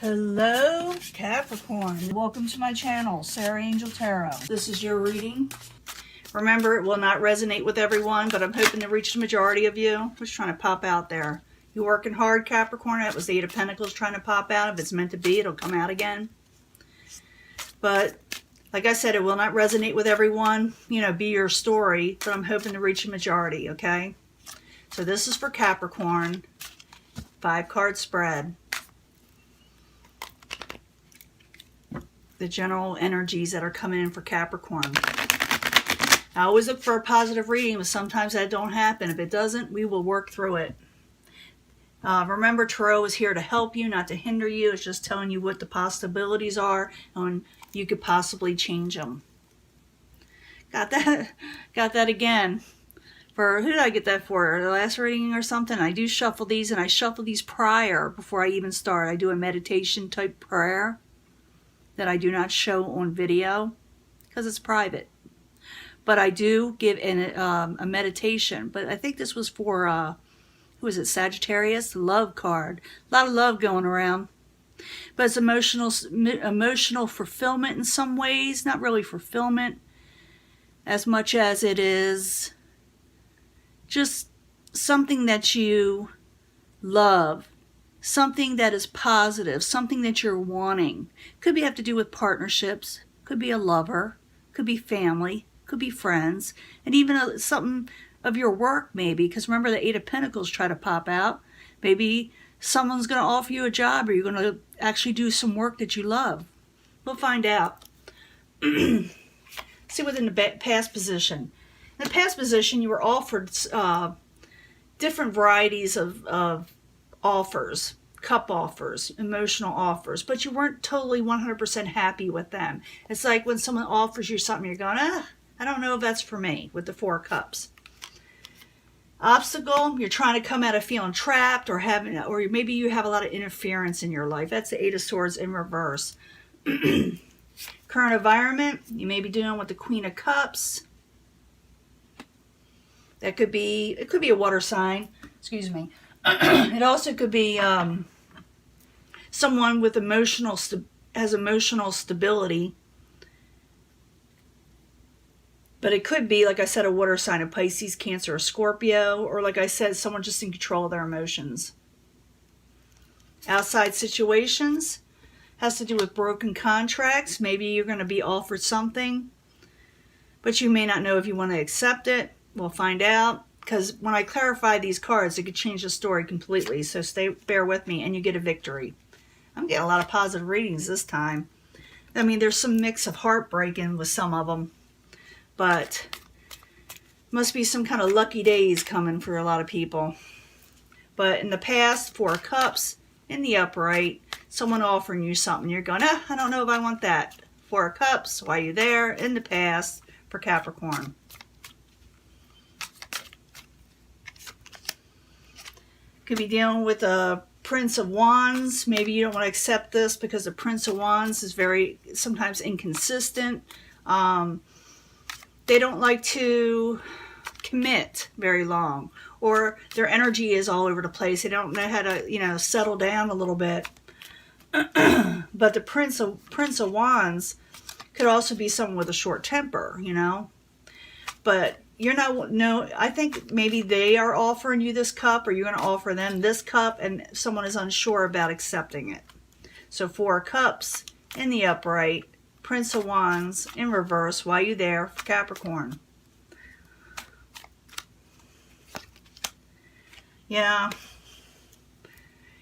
Hello Capricorn, welcome to my channel, Sarah Angel Tarot. This is your reading. Remember, it will not resonate with everyone, but I'm hoping to reach the majority of you. What's trying to pop out there? You working hard, Capricorn? That was the Eight of Pentacles trying to pop out. If it's meant to be, it'll come out again. But like I said, it will not resonate with everyone. You know, be your story, but I'm hoping to reach the majority, okay? So this is for Capricorn. 5-card spread. The general energies that are coming in for Capricorn. I always look for a positive reading, but sometimes that don't happen. If it doesn't, we will work through it. Remember, Tarot is here to help you, not to hinder you. It's just telling you what the possibilities are and you could possibly change them. Got that again. For who did I get that for? The last reading or something? I do shuffle these, and I shuffle these prior before I even start. I do a meditation type prayer that I do not show on video because it's private. But I do give a meditation. But I think this was for, who is it, Sagittarius? The love card. A lot of love going around. But it's emotional fulfillment in some ways. Not really fulfillment as much as it is just something that you love. Something that is positive, something that you're wanting. Could have to do with partnerships, could be a lover, could be family, could be friends, and even something of your work maybe, because remember the Eight of Pentacles try to pop out. Maybe someone's going to offer you a job, or you're going to actually do some work that you love. We'll find out. See what's in the past position. In the past position, you were offered different varieties of offers, cup offers, emotional offers, but you weren't totally 100% happy with them. It's like when someone offers you something, you're going, I don't know if that's for me, with the Four of Cups. Obstacle, you're trying to come out of feeling trapped, or maybe you have a lot of interference in your life. That's the Eight of Swords in reverse. Current environment, you may be dealing with the Queen of Cups. It could be a water sign, excuse me. It also could be someone with emotional stability. But it could be, like I said, a water sign, a Pisces, Cancer, or Scorpio. Or like I said, someone just in control of their emotions. Outside situations has to do with broken contracts. Maybe you're going to be offered something, but you may not know if you want to accept it. We'll find out. Because when I clarify these cards, it could change the story completely. So bear with me, and you get a victory. I'm getting a lot of positive readings this time. I mean, there's some mix of heartbreaking with some of them. But must be some kind of lucky days coming for a lot of people. But in the past, Four of Cups, in the upright, someone offering you something. You're going, I don't know if I want that. Four of Cups, why are you there? In the past, for Capricorn. Could be dealing with a Prince of Wands. Maybe you don't want to accept this because the Prince of Wands is sometimes inconsistent. They don't like to commit very long, or their energy is all over the place. They don't know how to, settle down a little bit. But the Prince of Wands could also be someone with a short temper, But you're not, I think maybe they are offering you this cup, or you're going to offer them this cup, and someone is unsure about accepting it. So Four of Cups in the upright, Prince of Wands in reverse. Why are you there for Capricorn? Yeah.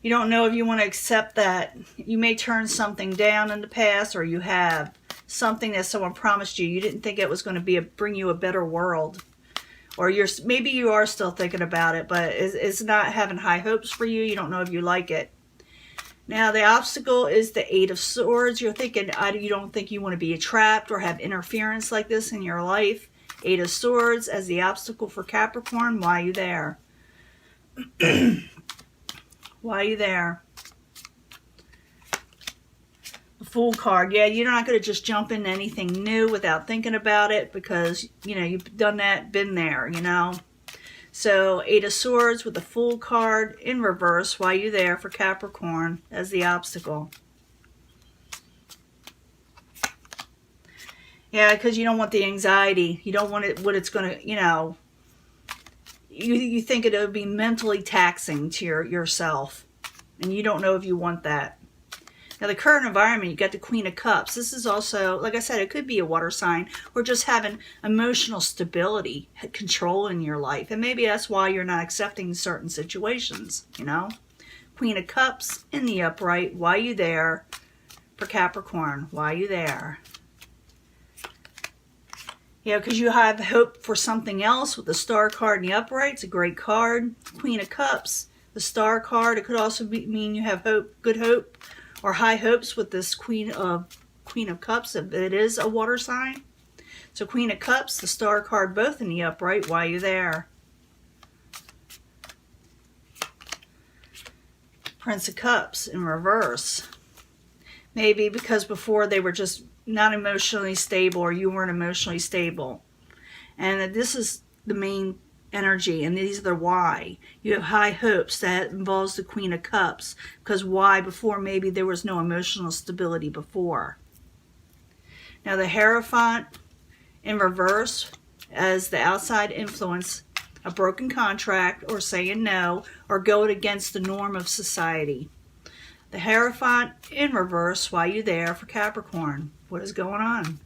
You don't know if you want to accept that. You may turn something down in the past, or you have something that someone promised you. You didn't think it was going to bring you a better world. Or maybe you are still thinking about it, but it's not having high hopes for you. You don't know if you like it. Now, the obstacle is the Eight of Swords. You're thinking, you don't think you want to be trapped or have interference like this in your life. Eight of Swords as the obstacle for Capricorn. Why are you there? Why are you there? The Fool card. Yeah, you're not going to just jump into anything new without thinking about it, because, you've done that, been there, So 8 of Swords with the Fool card in reverse. Why you there for Capricorn as the obstacle? Yeah, because you don't want the anxiety. You don't want it, what it's going to, you know, you think it would be mentally taxing to yourself. And you don't know if you want that. Now, the current environment, you got the Queen of Cups. This is also, like I said, it could be a water sign or just having emotional stability, control in your life. And maybe that's why you're not accepting certain situations, you know. Queen of Cups in the upright. Why you there for Capricorn? Why you there? Yeah, because you have hope for something else with the Star card in the upright. It's a great card. Queen of Cups, the Star card. It could also mean you have hope, good hope, or high hopes with this Queen of Cups. It is a water sign. So Queen of Cups, the Star card, both in the upright. Why you there? Prince of Cups in reverse. Maybe because before they were just not emotionally stable, or you weren't emotionally stable. And this is the main energy, and these are the why. You have high hopes. That involves the Queen of Cups. Because why? Before, maybe there was no emotional stability before. Now the Hierophant in reverse as the outside influence, a broken contract, or saying no, or going against the norm of society. The Hierophant in reverse, why you there for Capricorn? What is going on?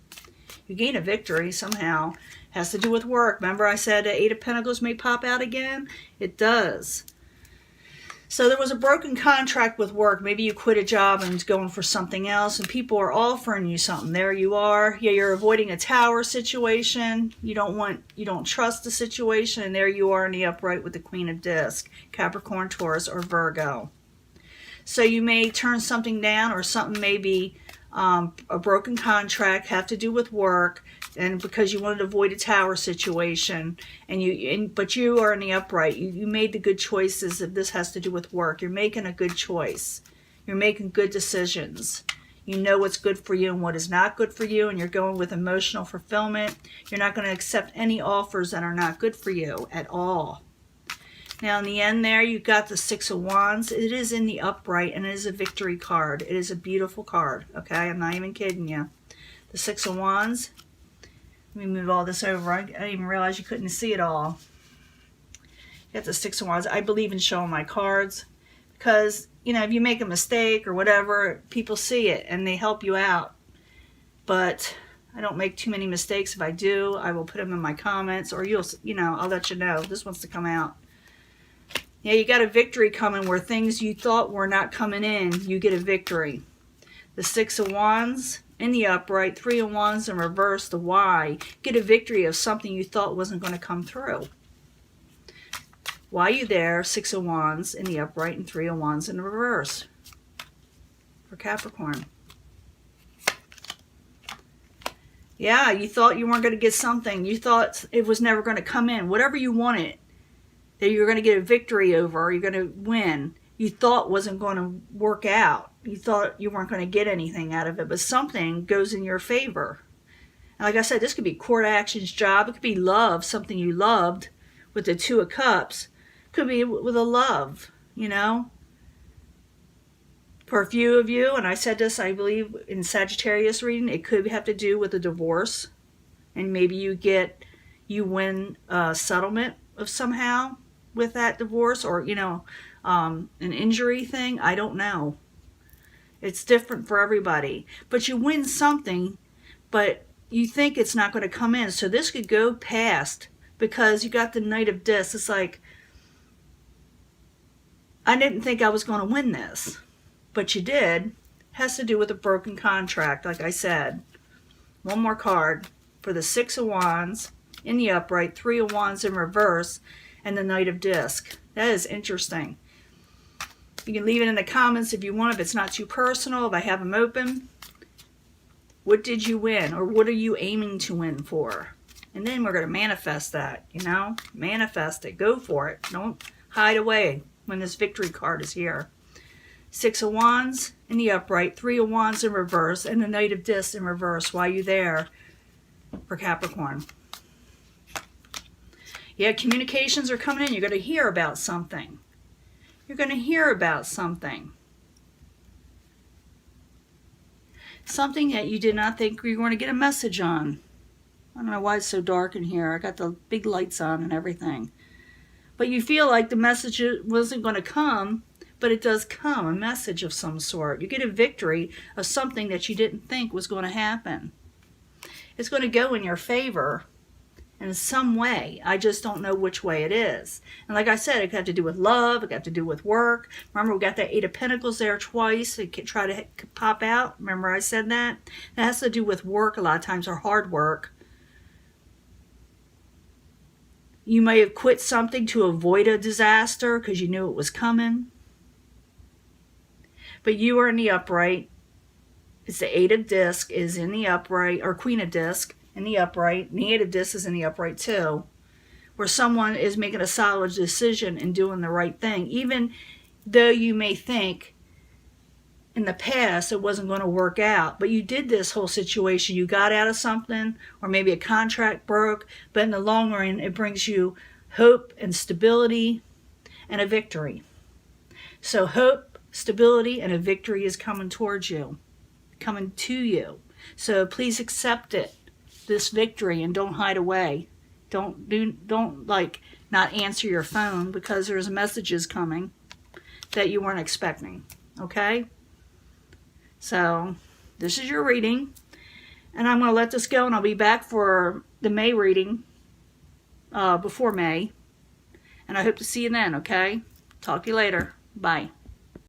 You gain a victory somehow. Has to do with work. Remember I said the 8 of Pentacles may pop out again? It does. So there was a broken contract with work. Maybe you quit a job and going for something else, and people are offering you something. There you are. Yeah, you're avoiding a tower situation. You don't trust the situation, and there you are in the upright with the Queen of Disc. Capricorn, Taurus, or Virgo. So you may turn something down, or something may be a broken contract, have to do with work, and because you wanted to avoid a tower situation, but you are in the upright. You made the good choices. If this has to do with work, you're making a good choice. You're making good decisions. You know what's good for you and what is not good for you, and you're going with emotional fulfillment. You're not going to accept any offers that are not good for you at all. Now, in the end there, you've got the 6 of Wands. It is in the upright, and it is a victory card. It is a beautiful card, okay? I'm not even kidding you. The 6 of Wands. Let me move all this over. I didn't even realize you couldn't see it all. You got the 6 of Wands. I believe in showing my cards because, you know, if you make a mistake or whatever, people see it, and they help you out. But I don't make too many mistakes. If I do, I will put them in my comments, or I'll let you know. This wants to come out. Yeah, you got a victory coming where things you thought were not coming in, you get a victory. The 6 of Wands in the upright, 3 of Wands in reverse, the why. Get a victory of something you thought wasn't going to come through. Why you there? 6 of Wands in the upright and 3 of Wands in reverse for Capricorn. Yeah, you thought you weren't going to get something. You thought it was never going to come in. Whatever you wanted, that you're going to get a victory over, or you're going to win, you thought wasn't going to work out. You thought you weren't going to get anything out of it, but something goes in your favor. And like I said, this could be court actions, job. It could be love, something you loved with the 2 of Cups. It could be with a love, you know. For a few of you, and I said this, I believe, in Sagittarius reading, it could have to do with a divorce. And maybe you win a settlement of somehow with that divorce, or an injury thing. I don't know. It's different for everybody, but you win something, but you think it's not going to come in. So this could go past because you got the Knight of Discs. It's like, I didn't think I was going to win this, but you did. Has to do with a broken contract, like I said. One more card for the 6 of Wands in the upright, 3 of Wands in reverse, and the Knight of Disc. That is interesting. You can leave it in the comments if you want, if it's not too personal, if I have them open. What did you win, or what are you aiming to win for? And then we're going to manifest that, Manifest it. Go for it. Don't hide away when this victory card is here. 6 of Wands in the upright, 3 of Wands in reverse, and the Knight of Discs in reverse. Why are you there for Capricorn? Yeah, communications are coming in. You're going to hear about something. You're going to hear about something. Something that you did not think you were going to get a message on. I don't know why it's so dark in here. I got the big lights on and everything. But you feel like the message wasn't going to come, but it does come, a message of some sort. You get a victory of something that you didn't think was going to happen. It's going to go in your favor in some way. I just don't know which way it is. And like I said, it got to do with love. It got to do with work. Remember, we got that Eight of Pentacles there twice. It could try to pop out. Remember I said that? That has to do with work a lot of times, or hard work. You may have quit something to avoid a disaster because you knew it was coming. But you are in the upright. It's the Eight of Disc is in the upright, or Queen of Disc in the upright. And the Eight of Disc is in the upright too. Where someone is making a solid decision and doing the right thing. Even though you may think in the past it wasn't going to work out. But you did this whole situation. You got out of something, or maybe a contract broke. But in the long run, it brings you hope and stability and a victory. So hope, stability, and a victory is coming towards you. Coming to you. So please accept it. This victory, and don't hide away. Don't like not answer your phone because there's messages coming that you weren't expecting. Okay? So this is your reading, and I'm going to let this go, and I'll be back for the May reading before May, and I hope to see you then. Okay? Talk to you later. Bye.